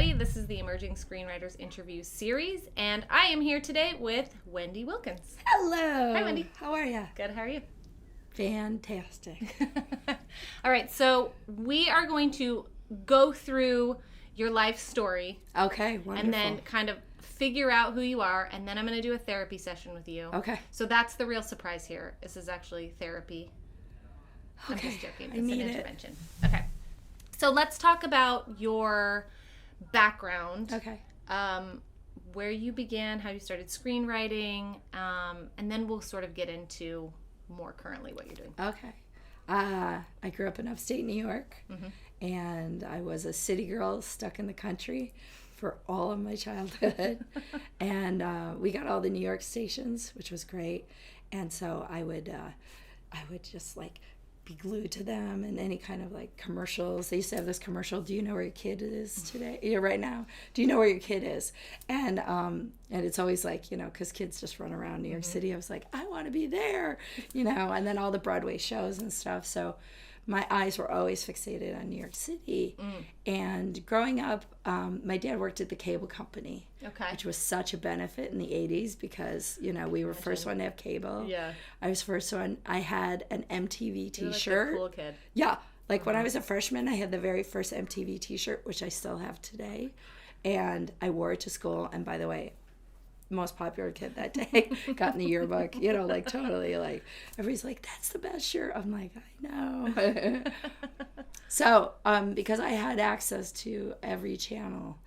everybody. This is the Emerging Screenwriters Interview Series, and I am here today with Wendy Wilkins. Hello. Hi, Wendy. How are you? Good. How are you? Fantastic. All right, so we are going to go through your life story. Okay, wonderful. And then kind of figure out who you are, and then I'm going to do a therapy session with you. Okay. So that's the real surprise here. This is actually therapy. Okay. I'm just joking. I It's need an it. intervention. Okay. So let's talk about your background. Okay. Where you began, how you started screenwriting, and then we'll sort of get into more currently what you're doing. Okay. I grew up in upstate New York, and I was a city girl stuck in the country for all of my childhood. And we got all the New York stations, which was great. And so I would just like be glued to them and any kind of like commercials. They used to have this commercial, do you know where your kid is today? Yeah, right now. Do you know where your kid is? And it's always like, you know, because kids just run around New York City. I was like, I want to be there, you know, and then all the Broadway shows and stuff. So my eyes were always fixated on New York City. And growing up, my dad worked at the cable company, which was such a benefit in the 80s because, you know, we were first one to have cable. Yeah. I was first one. I had an MTV You're t-shirt. like a cool kid. Yeah. Like when I was a freshman, I had the very first MTV t-shirt, which I still have today. And I wore it to school. And by the way, most popular kid that day, got in the yearbook, you know, like totally like everybody's like, that's the best shirt. I'm like, I know. So because I had access to every channel,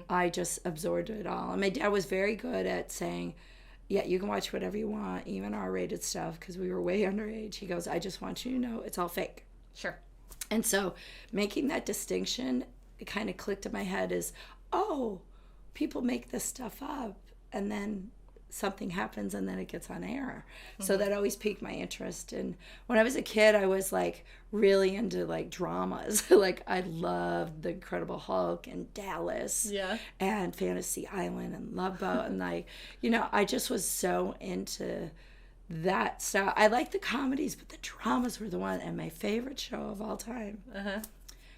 I just absorbed it all. And my dad was very good at saying, yeah, you can watch whatever you want, even R-rated stuff, because we were way underage. He goes, I just want you to know it's all fake. Sure. And so making that distinction, it kind of clicked in my head is, oh, people make this stuff up and then something happens and then it gets on air. So that always piqued my interest. And when I was a kid, I was like really into like dramas. Like I loved The Incredible Hulk and Dallas and Fantasy Island and Love Boat. And like, you know, I just was so into that stuff. I liked the comedies, but the dramas were the one. And my favorite show of all time,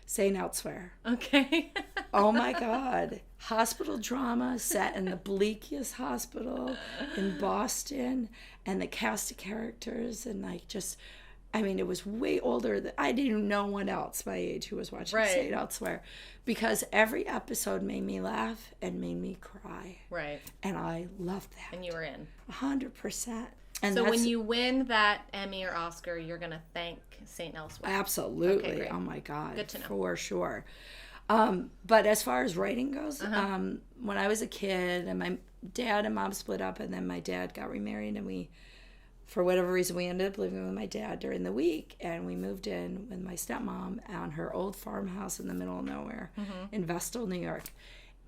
St. Elsewhere. Okay. Oh my God. Hospital drama set in the bleakest hospital in Boston, and the cast of characters, and like just, I mean, it was way older. I didn't know one else my age who was watching St. Elsewhere, because every episode made me laugh and made me cry. Right. And I loved that. And you were in. 100%. And so when you win that Emmy or Oscar, you're going to thank St. Elsewhere. Absolutely. Okay, oh my God. Good to know. For sure. But as far as writing goes, when I was a kid and my dad and mom split up, and then my dad got remarried, and we, for whatever reason, we ended up living with my dad during the week, and we moved in with my stepmom on her old farmhouse in the middle of nowhere in Vestal, New York.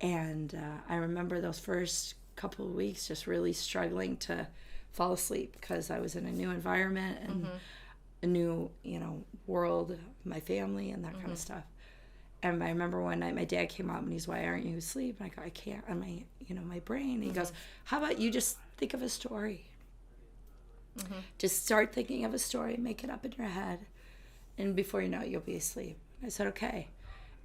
And I remember those first couple of weeks just really struggling to fall asleep because I was in a new environment and a new, you know, world, my family and that kind of stuff. And I remember one night my dad came up and he's, why aren't you asleep? And I go, I can't, on my, you know, my brain. And he goes, how about you just think of a story? Just start thinking of a story, make it up in your head. And before you know it, you'll be asleep. I said, okay.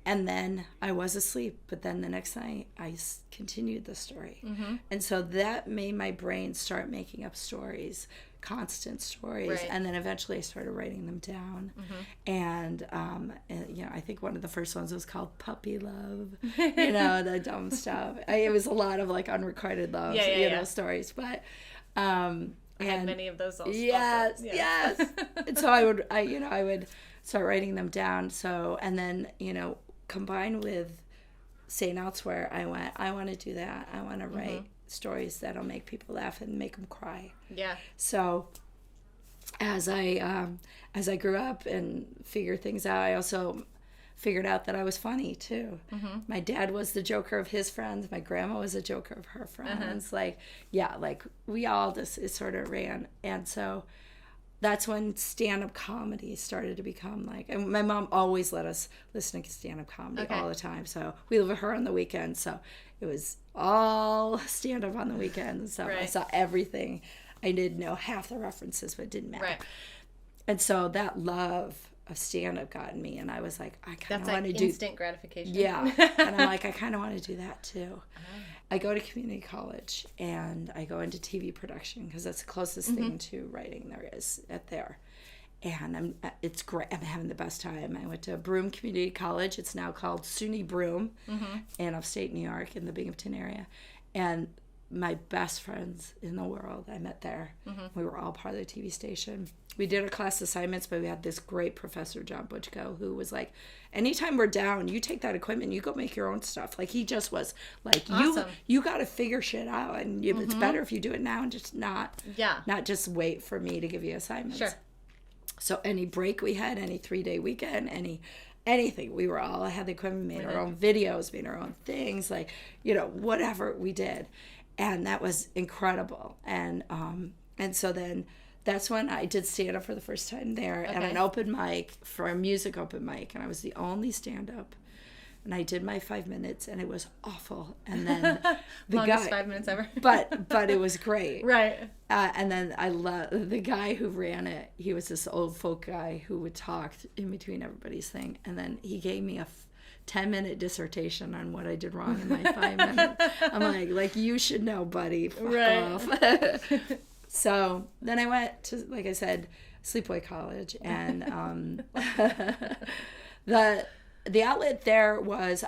And then I was asleep, but then the next night I continued the story. And so that made my brain start making up stories, constant stories. Right. And then eventually I started writing them down. And, you know, I think one of the first ones was called Puppy Love, you know, the dumb stuff. It was a lot of like unrequited love, you know, stories. But, I had many of those also. Yes. And so I would start writing them down. So, and then, you know, combined with St. Elsewhere, I want to do that. I want to write stories that'll make people laugh and make them cry. Yeah. So as I grew up and figured things out, I also figured out that I was funny too. My dad was the joker of his friends. My grandma was a joker of her friends. Like, yeah, like we all just, it sort of ran. And so that's when stand-up comedy started to become like, and my mom always let us listen to stand-up comedy all the time. So we lived with her on the weekends. So it was all stand-up on the weekends and stuff. I saw everything. I didn't know half the references, but it didn't matter. And so that love of stand-up got in me, and I was like, I kind of want to That's do instant gratification. Yeah, and I'm like, I kind of want to do that too. I go to community college, and I go into TV production because that's the closest thing to writing there is at there. And it's great. I'm having the best time. I went to Broome Community College. It's now called SUNY Broome in upstate New York in the Binghamton area. And my best friends in the world I met there. We were all part of the TV station. We did our class assignments, but we had this great professor, John Butchko, who was like, anytime we're down, you take that equipment, you go make your own stuff. Like, he just was like, awesome. you got to figure shit out, and it's better if you do it now and just not just wait for me to give you assignments. Sure. So any break we had, any 3-day weekend, anything, we were all had the equipment, made our own videos, made our own things, like, whatever we did. And that was incredible. And so then that's when I did stand-up for the first time there at an open mic, for a music open mic, and I was the only stand-up. And I did my 5 minutes, and it was awful. And then the longest guy, 5 minutes ever. but it was great, right? And then I love the guy who ran it. He was this old folk guy who would talk in between everybody's thing, and then he gave me a 10-minute dissertation on what I did wrong in my 5 minutes. I'm like you should know, buddy. Fuck off. So then I went to, like I said, sleepaway college, and the outlet there was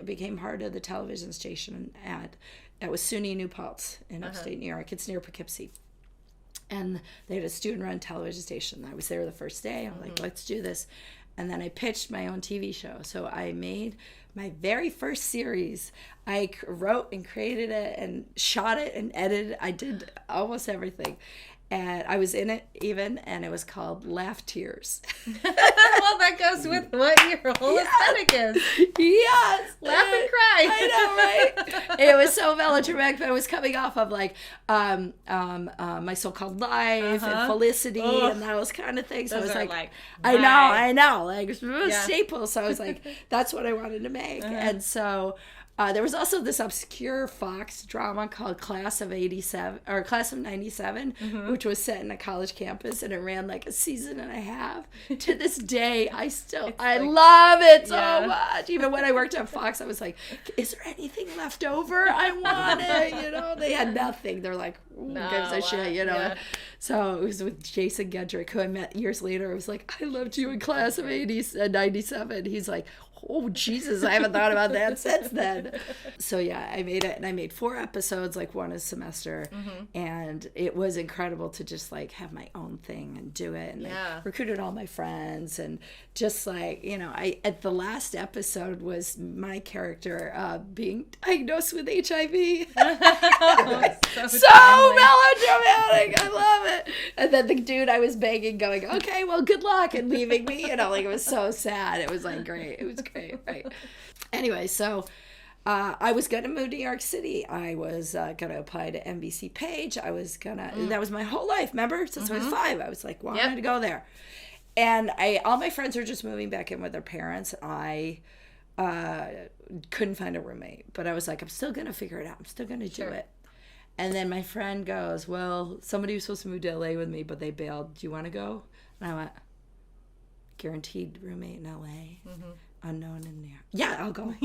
became part of the television station that was SUNY New Paltz in upstate New York. It's near Poughkeepsie. And they had a student-run television station. I was there the first day. I'm like, let's do this. And then I pitched my own TV show. So I made my very first series. I wrote and created it and shot it and edited. I did almost everything. And I was in it even, and it was called Laugh Tears. Well, that goes with what your whole aesthetic is. Yes. Laugh and cry. I know, right? It was so melodramatic, but it was coming off of like My So-Called Life and Felicity and those kind of things. Those I was are like I know, like staples. So I was like, that's what I wanted to make. And so there was also this obscure Fox drama called Class of 97, which was set in a college campus, and it ran like a season and a half. To this day, I love it so much. Even when I worked at Fox, I was like, is there anything left over? I want it, They had nothing. They're like, who gives a shit, Yeah. So it was with Jason Gedrick, who I met years later. I was like, I loved you in Class of 97. He's like, oh, Jesus, I haven't thought about that since then. So, yeah, I made it, and I made 4 episodes, like one a semester, and it was incredible to just, like, have my own thing and do it, and I recruited all my friends, and just, like, at the last episode was my character being diagnosed with HIV. So melodramatic. I love it. And then the dude I was begging going, okay, well, good luck, and leaving me, like, it was so sad. It was, like, great. It was great, right? Anyway, so I was going to move to New York City. I was going to apply to NBC Page. I was going to, that was my whole life, remember? Since I was 5, I was like, wanted to go there. And all my friends were just moving back in with their parents. I couldn't find a roommate, but I was like, I'm still going to figure it out. I'm still going to do it. And then my friend goes, well, somebody was supposed to move to LA with me, but they bailed. Do you want to go? And I went, guaranteed roommate in LA. Unknown in New York. Yeah, I'll go.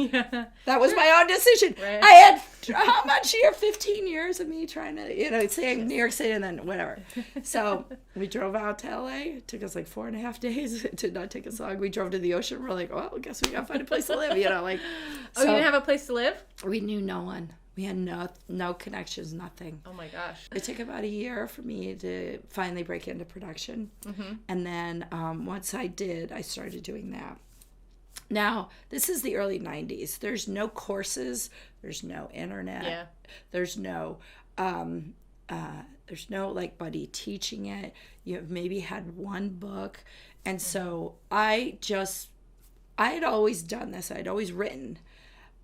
That was my own decision. Right. I had, how much year? 15 years of me trying to, say New York City and then whatever. So we drove out to LA. It took us like 4.5 days. It did not take us long. We drove to the ocean. We're like, well, I guess we got to find a place to live, like. Oh, you didn't have a place to live? We knew no one. We had no connections, nothing. Oh my gosh. It took about a year for me to finally break into production. And then once I did, I started doing that. Now, this is the early 90s. There's no courses. There's no internet. Yeah. There's no like buddy teaching it. You maybe had one book. And so I had always done this. I'd always written.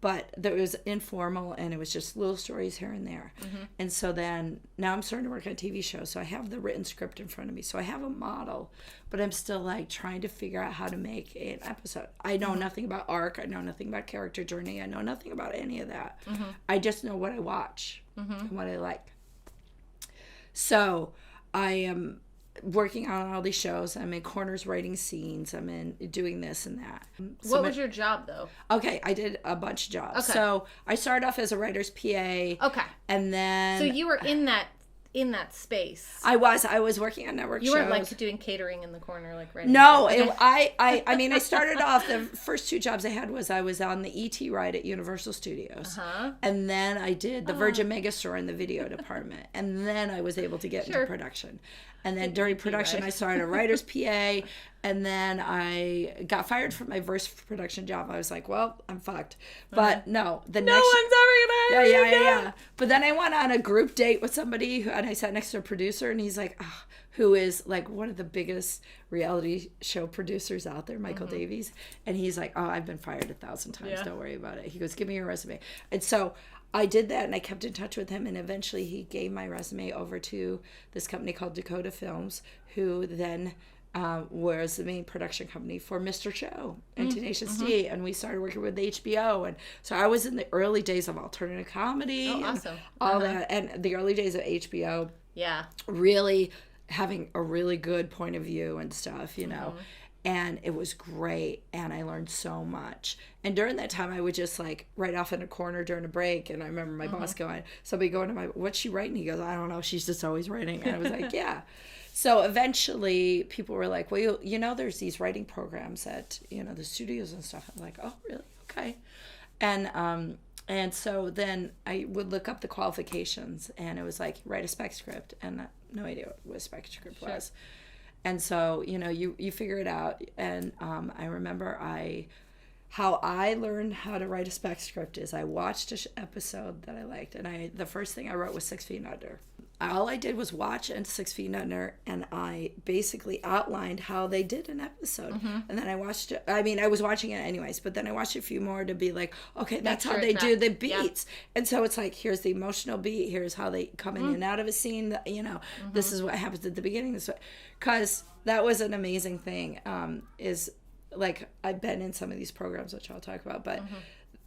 But it was informal, and it was just little stories here and there. And so then, now I'm starting to work on a TV show, so I have the written script in front of me. So I have a model, but I'm still, like, trying to figure out how to make an episode. I know nothing about arc. I know nothing about character journey. I know nothing about any of that. I just know what I watch and what I like. So I am working on all these shows. I'm in corners writing scenes. I'm in doing this and that. What was your job, though? Okay, I did a bunch of jobs. Okay. So I started off as a writer's PA. Okay. And then... So you were in that space. I was working on network shows. You weren't like doing catering in the corner, like right? No, okay. I mean, I started off, the first two jobs I had I was on the ET ride at Universal Studios. And then I did the Virgin Megastore in the video department. And then I was able to get into production. And then during production, I started a writer's PA. And then I got fired from my first production job. I was like, well, I'm fucked. But no, the next... No one's ever gonna hire me. Yeah. But then I went on a group date with somebody, and I sat next to a producer, and he's like, who is like one of the biggest reality show producers out there, Michael Davies. And he's like, I've been fired 1,000 times. Yeah. Don't worry about it. He goes, give me your resume. And so I did that, and I kept in touch with him, and eventually he gave my resume over to this company called Dakota Films, who then... was the main production company for Mr. Show and Tenacious D, and we started working with HBO, and so I was in the early days of alternative comedy, all that, and the early days of HBO. Yeah, really having a really good point of view and stuff, you know. And it was great, and I learned so much. And during that time, I would just like write off in a corner during a break. And I remember my boss going, somebody going to what's she writing? He goes, I don't know, she's just always writing. And I was like, yeah. So eventually people were like, well, you know, there's these writing programs at, you know, the studios and stuff. I'm like, oh, really? Okay. And so then I would look up the qualifications, and it was like, write a spec script, and no idea what a spec script was. And so, you know, you figure it out. And I remember how I learned how to write a spec script is I watched an episode that I liked, and the first thing I wrote was 6 Feet Under. All I did was watch 6 Feet Under, and I basically outlined how they did an episode. And then I watched it. I mean, I was watching it anyways, but then I watched a few more to be like, okay, that's how they do the beats. Yeah. And so it's like, here's the emotional beat, here's how they come in and out of a scene, you know, this is what happens at the beginning. Because that was an amazing thing, is like, I've been in some of these programs, which I'll talk about, but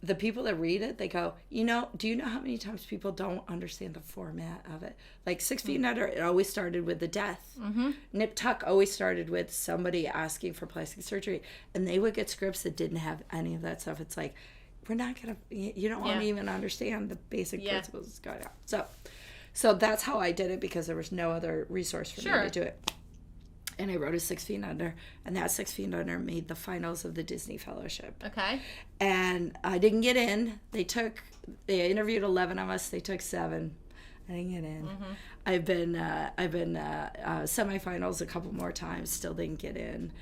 the people that read it, they go, you know, do you know how many times people don't understand the format of it? Like 6 Feet Under, it always started with the death. Nip Tuck always started with somebody asking for plastic surgery, and they would get scripts that didn't have any of that stuff. It's like, we're not going to, you don't want to even understand the basic principles that's going on. So that's how I did it, because there was no other resource for me to do it. And I wrote a 6 Feet Under, and that 6 Feet Under made the finals of the Disney Fellowship. Okay. And I didn't get in. They interviewed 11 of us. They took 7. I didn't get in. I've been semifinals a couple more times. Still didn't get in.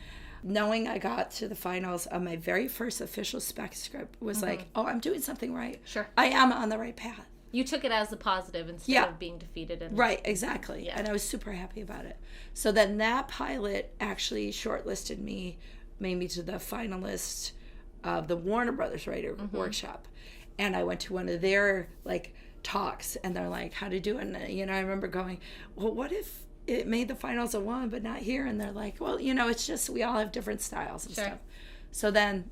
Knowing I got to the finals on my very first official spec script was like, oh, I'm doing something right. Sure. I am on the right path. You took it as a positive instead of being defeated. Right, exactly. Yeah. And I was super happy about it. So then that pilot actually shortlisted me, made me to the finalist of the Warner Brothers Writer Workshop. And I went to one of their like talks, and they're like, how to do it? And, you know, I remember going, well, what if it made the finals of one, but not here? And they're like, well, you know, it's just, we all have different styles and stuff. So then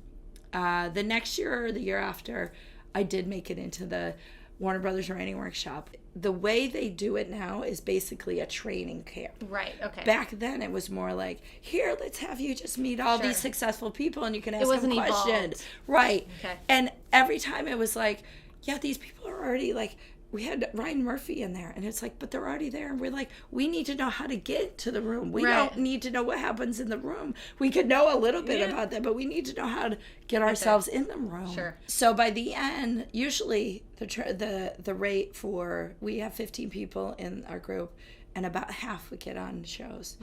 the next year or the year after, I did make it into the Warner Brothers Writing Workshop. The way they do it now is basically a training camp. Right, okay. Back then it was more like, here, let's have you just meet all these successful people, and you can ask them questions. Evolved. Right. Okay. And every time it was like, yeah, these people are already like, we had Ryan Murphy in there, and it's like, but they're already there, and we're like, we need to know how to get to the room. We don't need to know what happens in the room. We could know a little bit about that, but we need to know how to get ourselves in the room. Sure. So by the end, usually the rate for, we have 15 people in our group, and about half would get on shows.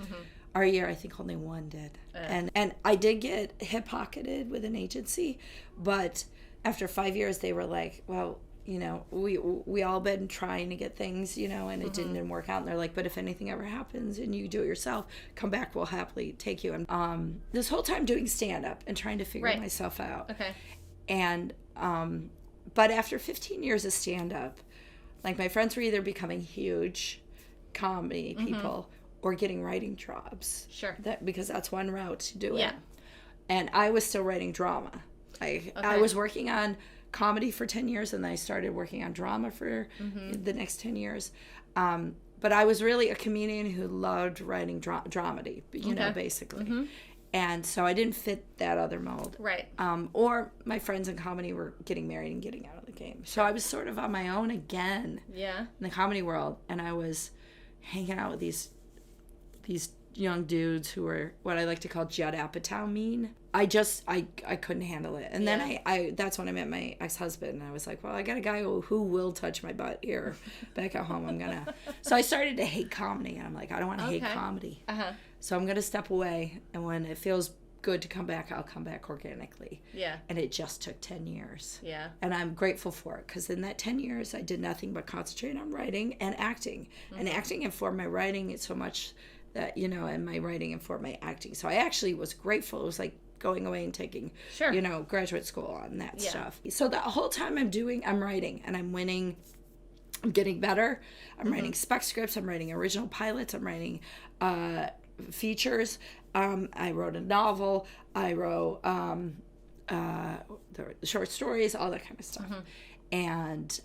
Our year, I think only one did. And I did get hip-pocketed with an agency, but after 5 years, they were like, well, you know, we all been trying to get things, you know, and it didn't work out. And they're like, but if anything ever happens and you do it yourself, come back, we'll happily take you. And this whole time doing stand-up and trying to figure myself out. Okay. And, but after 15 years of stand-up, like, my friends were either becoming huge comedy people or getting writing jobs. Sure. Because that's one route to do it. And I was still writing drama. I was working on comedy for 10 years, and then I started working on drama for the next 10 years. but I was really a comedian who loved writing dramedy, you know, basically. And so I didn't fit that other mold. Right. Or my friends in comedy were getting married and getting out of the game. So I was sort of on my own again in the comedy world. And I was hanging out with these young dudes who were what I like to call Judd Apatow mean. I couldn't handle it. And then I that's when I met my ex-husband. And I was like, well, I got a guy who will touch my butt here back at home. I'm going to. So I started to hate comedy. And I'm like, I don't want to hate comedy. So I'm going to step away. And when it feels good to come back, I'll come back organically. Yeah. And it just took 10 years. Yeah. And I'm grateful for it because in that 10 years, I did nothing but concentrate on writing and acting. And acting informed my writing so much that, you know, and my writing informed my acting. So I actually was grateful. It was like going away and taking, you know, graduate school and that stuff. So the whole time I'm writing and I'm winning. I'm getting better. I'm writing spec scripts. I'm writing original pilots. I'm writing features. I wrote a novel. I wrote the short stories, all that kind of stuff. And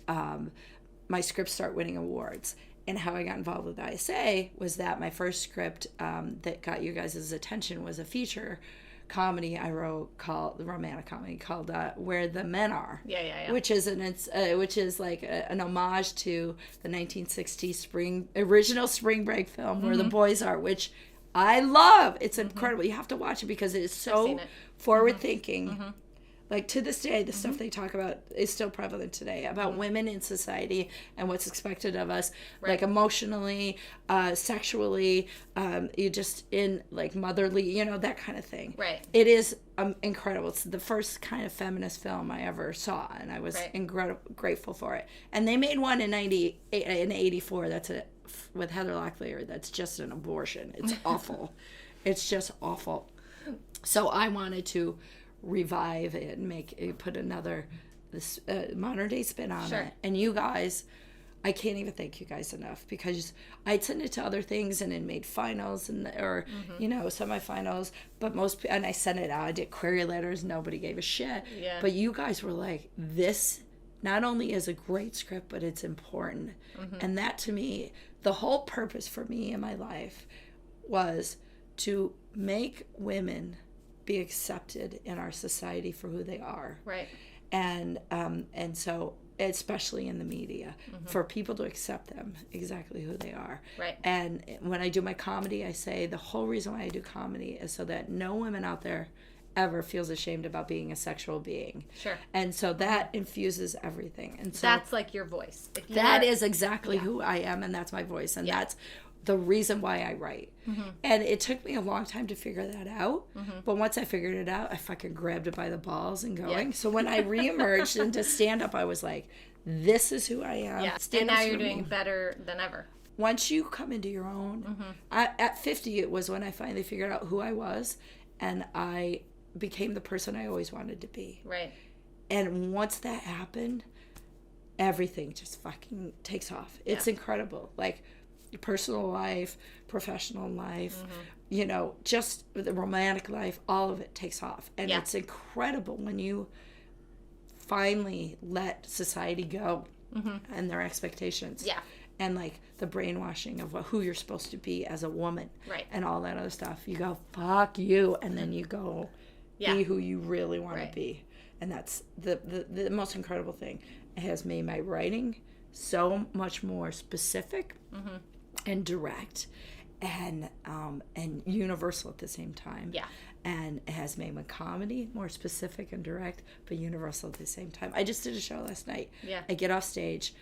my scripts start winning awards. And how I got involved with ISA was that my first script that got you guys' attention was a feature comedy I wrote called the romantic comedy called Where the Men Are. Which is like an homage to the 1960s original spring break film Where the Boys Are, which I love. It's incredible. You have to watch it because it is so forward thinking. Like to this day, the stuff they talk about is still prevalent today about women in society and what's expected of us, like emotionally, sexually, you just in like motherly, you know, that kind of thing. Right. It is incredible. It's the first kind of feminist film I ever saw, and I was grateful for it. And they made one in '84. That's with Heather Locklear. That's just an abortion. It's awful. It's just awful. So I wanted to revive it and put another modern day spin on it. And you guys, I can't even thank you guys enough because I'd send it to other things and it made finals or you know, semifinals, but and I sent it out. I did query letters. Nobody gave a shit. But you guys were like, this not only is a great script, but it's important. And that to me, the whole purpose for me in my life was to make women be accepted in our society for who they are. Right. And so especially in the media, for people to accept them exactly who they are. Right. And when I do my comedy, I say the whole reason why I do comedy is so that no woman out there ever feels ashamed about being a sexual being. Sure. And so that infuses everything. And so that's like your voice. That is exactly who I am, and that's my voice, and that's the reason why I write. And it took me a long time to figure that out. But once I figured it out, I fucking grabbed it by the balls and going. So when I reemerged into stand-up, I was like, this is who I am. And now you're doing better than ever. Once you come into your own, at 50, it was when I finally figured out who I was, and I became the person I always wanted to be. Right. And once that happened, everything just fucking takes off. It's incredible. Like, personal life, professional life, you know, just the romantic life, all of it takes off. And it's incredible when you finally let society go and their expectations. And like the brainwashing of who you're supposed to be as a woman. Right. And all that other stuff. You go, fuck you. And then you go be who you really want to be. And that's the most incredible thing. It has made my writing so much more specific and direct and universal at the same time. Yeah. And it has made my comedy more specific and direct, but universal at the same time. I just did a show last night. Yeah. I get off stage,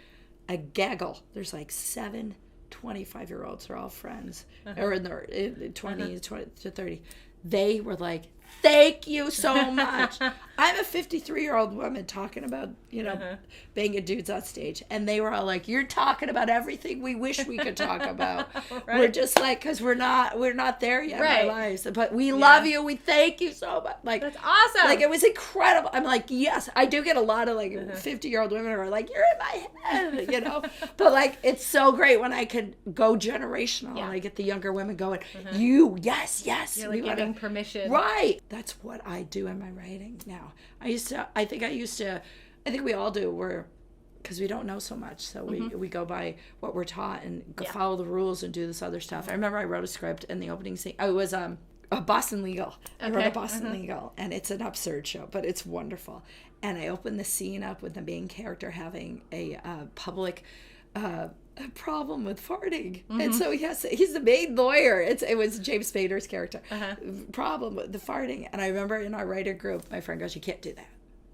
I gaggle. There's like 7 25-year-olds. They're all friends. Or in their 20 to 30. They were like, thank you so much. I'm a 53-year-old woman talking about, you know, banging dudes on stage. And they were all like, you're talking about everything we wish we could talk about. We're just like, because we're not there yet in our lives. But we love you. We thank you so much. Like, that's awesome. Like, it was incredible. I'm like, yes. I do get a lot of like 50-year-old women who are like, you're in my head, you know. But like, it's so great when I can go generational and I get the younger women going, you, yes. You're like giving permission. Right. That's what I do in my writing now. I think we all do, where because we don't know so much. So we go by what we're taught and follow the rules and do this other stuff. I remember I wrote a script in the opening scene. I was a Boston Legal. I wrote a Boston Legal, and it's an absurd show, but it's wonderful. And I opened the scene up with the main character having a public problem with farting. And so he's the main lawyer. It was James Spader's character. Problem with the farting. And I remember in our writer group, my friend goes, "You can't do that."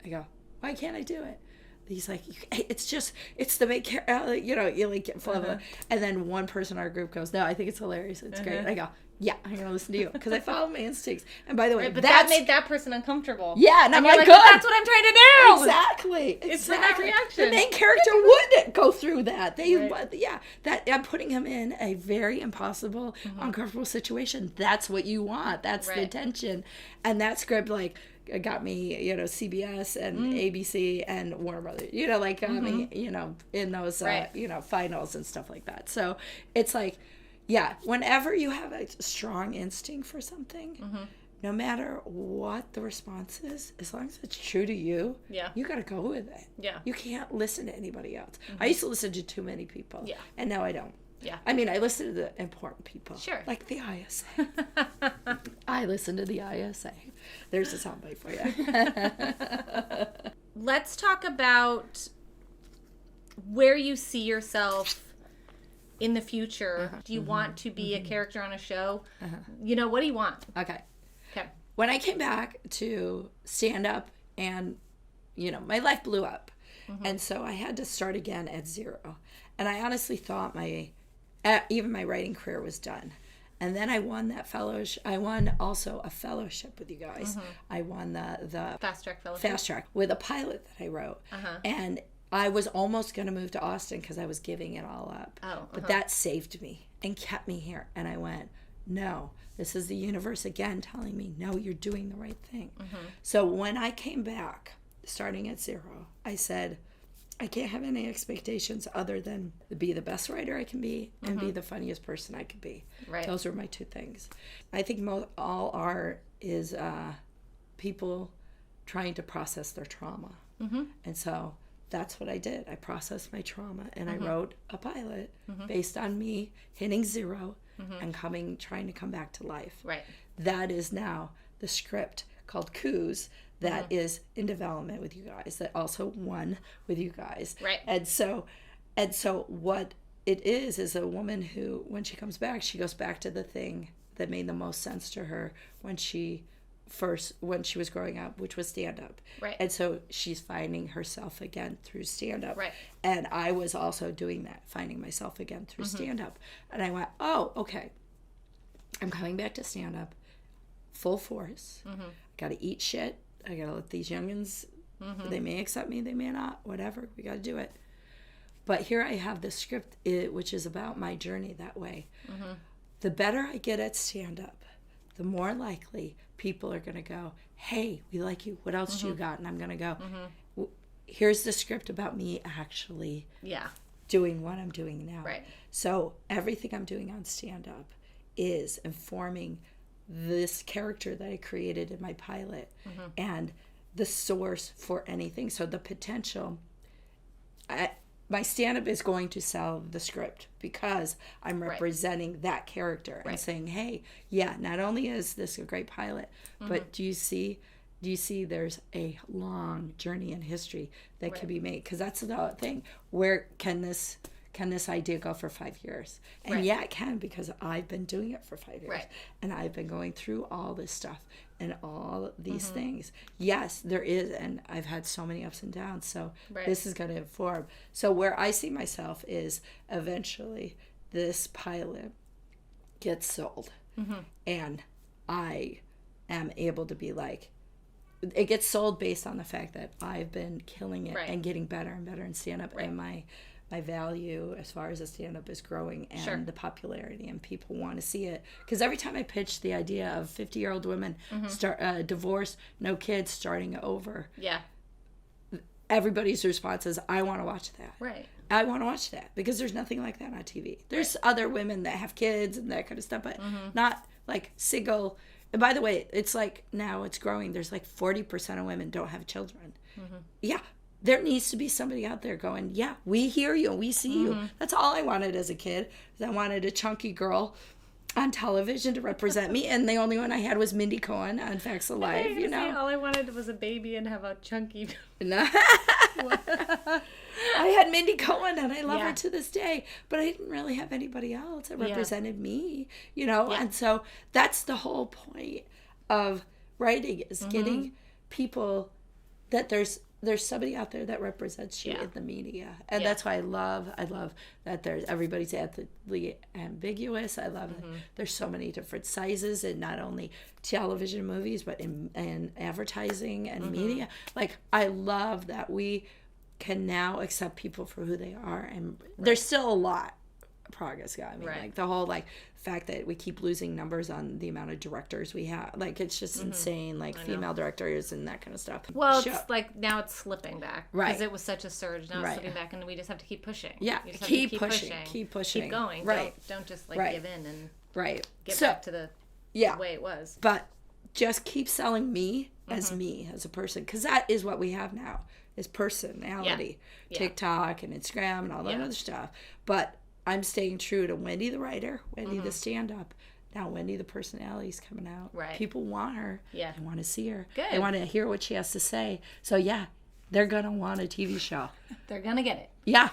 I go, "Why can't I do it?" He's like, it's the main character, you like and then one person in our group goes, "No, I think it's hilarious. It's great." I go, "Yeah, I'm going to listen to you," because I follow my instincts. And by the way, but that made that person uncomfortable. Yeah, and I'm like, good. That's what I'm trying to do. Exactly. It's for that reaction. The main character would go through that. That I'm putting him in a very impossible, uncomfortable situation. That's what you want. That's the tension. And that script, got me, CBS and ABC and Warner Brothers, got me, in those, finals and stuff like that. So it's like, whenever you have a strong instinct for something, no matter what the response is, as long as it's true to you, you got to go with it. Yeah. You can't listen to anybody else. I used to listen to too many people. Yeah. And now I don't. Yeah. I mean, I listen to the important people. Sure. Like the ISA. I listen to the ISA. There's a soundbite for you. Let's talk about where you see yourself in the future. Do you want to be a character on a show? What do you want? Okay. When I came back to stand up and, my life blew up. And so I had to start again at zero. And I honestly thought even my writing career was done. And then I won that fellowship. I won also a fellowship with you guys. I won the Fast Track Fellowship. Fast Track with a pilot that I wrote. And I was almost going to move to Austin because I was giving it all up. But that saved me and kept me here. And I went, no, this is the universe again telling me, no, you're doing the right thing. So when I came back, starting at zero, I said, I can't have any expectations other than to be the best writer I can be and be the funniest person I can be. Right. Those are my two things. I think all art is people trying to process their trauma. And so that's what I did. I processed my trauma and I wrote a pilot based on me hitting zero and trying to come back to life. Right. That is now the script called COOZE that is in development with you guys, that also won with you guys. Right. And so what it is a woman who, when she comes back, she goes back to the thing that made the most sense to her when she was growing up, which was stand-up. Right. And so she's finding herself again through stand-up. Right. And I was also doing that, finding myself again through stand-up. And I went, oh, okay. I'm coming back to stand-up full force. Got to eat shit. I got to let these youngins, they may accept me, they may not, whatever. We got to do it. But here I have this script, which is about my journey that way. The better I get at stand-up, the more likely people are going to go, hey, we like you. What else do you got? And I'm going to go, here's the script about me actually doing what I'm doing now. Right. So everything I'm doing on stand-up is informing this character that I created in my pilot and the source for anything. So the potential, my stand-up is going to sell the script because I'm representing that character and saying, hey, not only is this a great pilot, but do you see there's a long journey in history that could be made? Because that's the thing. Where can this idea go for 5 years? And it can, because I've been doing it for 5 years. And I've been going through all this stuff and all these things. Yes, there is, and I've had so many ups and downs. So this is going to inform. So where I see myself is eventually this pilot gets sold. And I am able to be like, it gets sold based on the fact that I've been killing it and getting better and better in stand-up. And my value as far as the stand-up is growing and the popularity, and people want to see it. Because every time I pitch the idea of 50-year-old women divorced, no kids, starting over, everybody's response is, I want to watch that. Right. I want to watch that because there's nothing like that on TV. There's other women that have kids and that kind of stuff, but not like single. And by the way, it's like now it's growing. There's like 40% of women don't have children. Yeah. there needs to be somebody out there going, yeah, we hear you and we see you. That's all I wanted as a kid. I wanted a chunky girl on television to represent me, and the only one I had was Mindy Cohn on Facts of Life, you know. All I wanted was a baby and have a chunky. No. I had Mindy Cohn, and I love her to this day, but I didn't really have anybody else that represented me, you know. And so that's the whole point of writing, is getting people that there's somebody out there that represents you in the media. And that's why I love that everybody's ethically ambiguous. I love that there's so many different sizes in not only television and movies, but in advertising and media. Like, I love that we can now accept people for who they are. And there's still a lot of progress. I mean, like the whole fact that we keep losing numbers on the amount of directors we have, like, it's just insane, like female directors and that kind of stuff. Well, it's like now it's slipping back, because it was such a surge. Now it's slipping back, and we just have to keep pushing. Keep pushing, keep going, don't just give in and get back to the way it was. But just keep selling me as a person, because that is what we have now, is personality. TikTok and Instagram and all that other stuff. But I'm staying true to Wendy the writer, Wendy the stand-up. Now Wendy the personality is coming out. People want her. They want to see her. Good. They want to hear what she has to say. So they're going to want a TV show. They're going to get it. Yeah.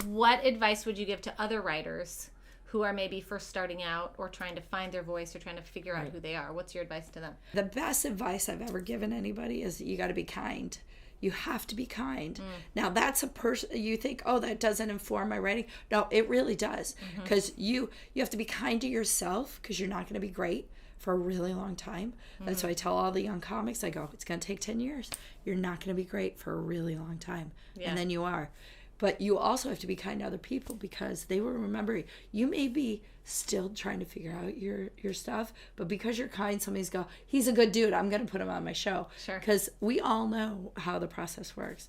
What advice would you give to other writers who are maybe first starting out or trying to find their voice or trying to figure out who they are? What's your advice to them? The best advice I've ever given anybody is you got to be kind. You have to be kind. Now, that's a person, you think, oh, that doesn't inform my writing. No, it really does. Because you have to be kind to yourself, because you're not going to be great for a really long time. That's why I tell all the young comics, I go, it's going to take 10 years. You're not going to be great for a really long time. And then you are. But you also have to be kind to other people, because they will remember you. You may be still trying to figure out your stuff, but because you're kind, somebody's go, he's a good dude, I'm going to put him on my show. Sure. Because we all know how the process works.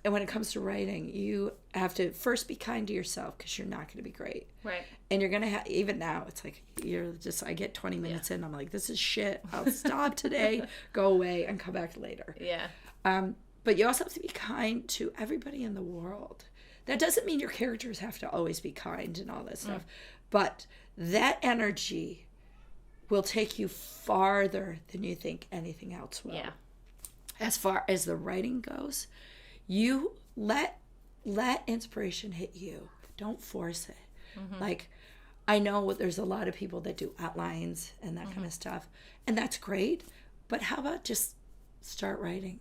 And when it comes to writing, you have to first be kind to yourself, because you're not going to be great. Right. And you're going to have, even now, it's like, I get 20 minutes in, I'm like, this is shit. I'll stop today, go away, and come back later. Yeah. But you also have to be kind to everybody in the world. That doesn't mean your characters have to always be kind and all that stuff. But that energy will take you farther than you think anything else will. Yeah. As far as the writing goes, you let inspiration hit you. Don't force it. Like, I know there's a lot of people that do outlines and that kind of stuff. And that's great. But how about just start writing?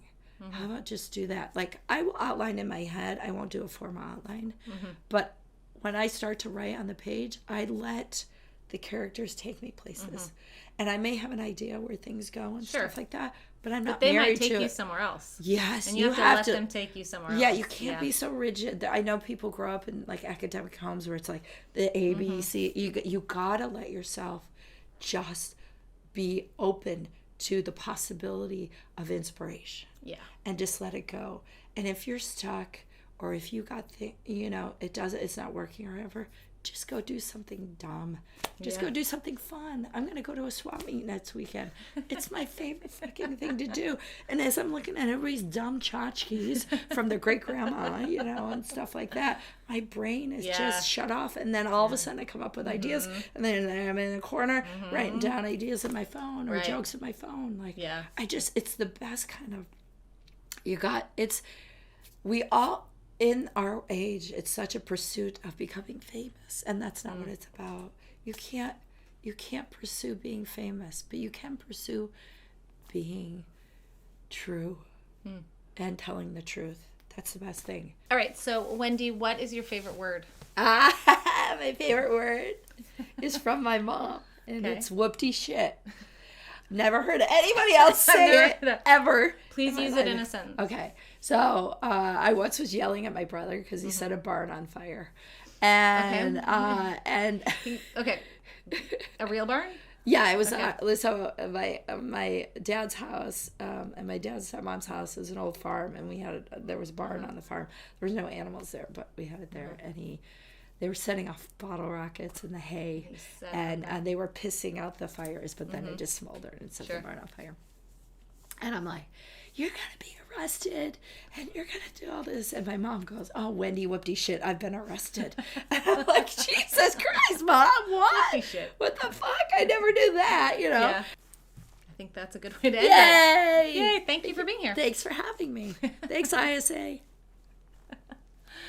How about just do that? Like, I will outline in my head. I won't do a formal outline. But when I start to write on the page, I let the characters take me places. And I may have an idea where things go and stuff like that, but I'm not married to it. But they might take you somewhere else. Yes. And you have to let them take you somewhere else. Yeah, you can't be so rigid. I know people grow up in, like, academic homes where it's like the ABC. You gotta let yourself just be open to the possibility of inspiration. Yeah. And just let it go. And if you're stuck, or if you got it's not working or whatever, just go do something dumb. Just go do something fun. I'm going to go to a swap meet next weekend. It's my favorite fucking thing to do. And as I'm looking at everybody's dumb tchotchkes from their great-grandma, and stuff like that, my brain is just shut off. And then all of a sudden I come up with ideas. And then I'm in a corner writing down ideas in my phone or jokes in my phone. Like, it's the best kind of, we all, in our age, it's such a pursuit of becoming famous, and that's not what it's about. You can't pursue being famous, but you can pursue being true and telling the truth. That's the best thing. All right, so Wendy, what is your favorite word? My favorite word is from my mom, and it's whoopty shit. Never heard anybody else say it ever. Please use it in a sentence. Okay. So I once was yelling at my brother because he set a barn on fire. And okay. A real barn? Yeah, it was so my dad's house and my dad's mom's house is an old farm, and there was a barn on the farm. There was no animals there, but we had it there, and they were setting off bottle rockets in the hay, and they were pissing out the fires, but then it just smoldered and set the barn on fire. And I'm like, you're going to be arrested and you're going to do all this. And my mom goes, oh, Wendy, whoopty shit, I've been arrested. And I'm like, Jesus Christ, Mom, what? Whoopty shit. What the fuck? I never did that, you know? Yeah. I think that's a good way to end Yay! it. Yay, thank you for being here. Thanks for having me. Thanks, ISA.